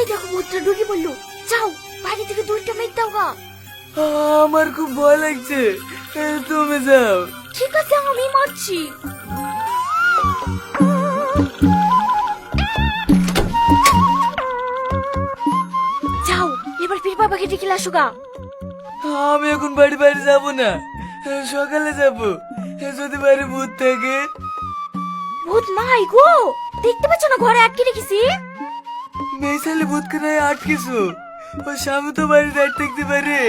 ওই দেখো ভূতটা ঢুকে পড়লো। যাও বাইরে থেকে দুইটা মেঘ দাও গা। আমার খুব ভয় লাগছে, তুমি যাও। ঠিক আছে আমি মারছি। যাও এবার ফির বাবাকে ডেকে আসো গা। আমি এখন বাড়ি বাইরে যাব না, সকালে যাব। যদি বাইরে ভূত থাকে। ভূত নাই গো, দেখতে পাচ্ছ না ঘরে আটকে রেখেছি। মেয়েশালে ভূতকে নাই আটকেছো, ও স্বামী তো বাড়ি দাঁড় থাকতে পারে।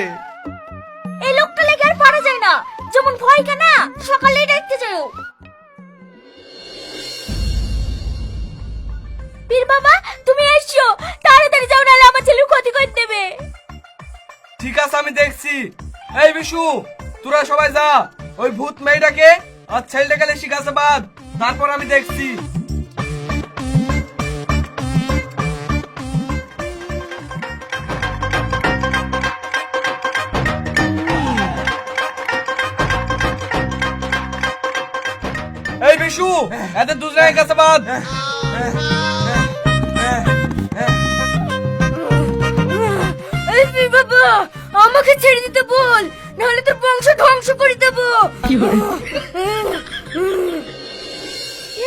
এই লোকটা লেগে আর পারা যায় না, যেমন ভয় কেনা সকালেই দেখতে যাও। পীর বাবা তুমি এসছো, তাড়াতাড়ি যাও নাহলে আমার ছেলের ক্ষতি করে দেবে। ঠিক আছে আমি দেখছি। এই বিশু, তোরা সবাই যা, ওই ভূত মেয়েটাকে আর ছেলেটাকে শিখাছে বাদ, তারপর আমি দেখছি। এই বিশু, এদের দুজনের কাছে বাদ। এই পীর বাবা আমাকে ছেড়ে দিতে বল, নাহলে তোর বংশ ধ্বংস করে দেব।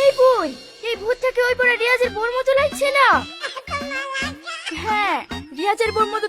এই বই, এই ভূতটাকে ওই পাড়া রিয়াজের বোর মতো লাগছে না? হ্যাঁ রিয়াজের বোর মতো।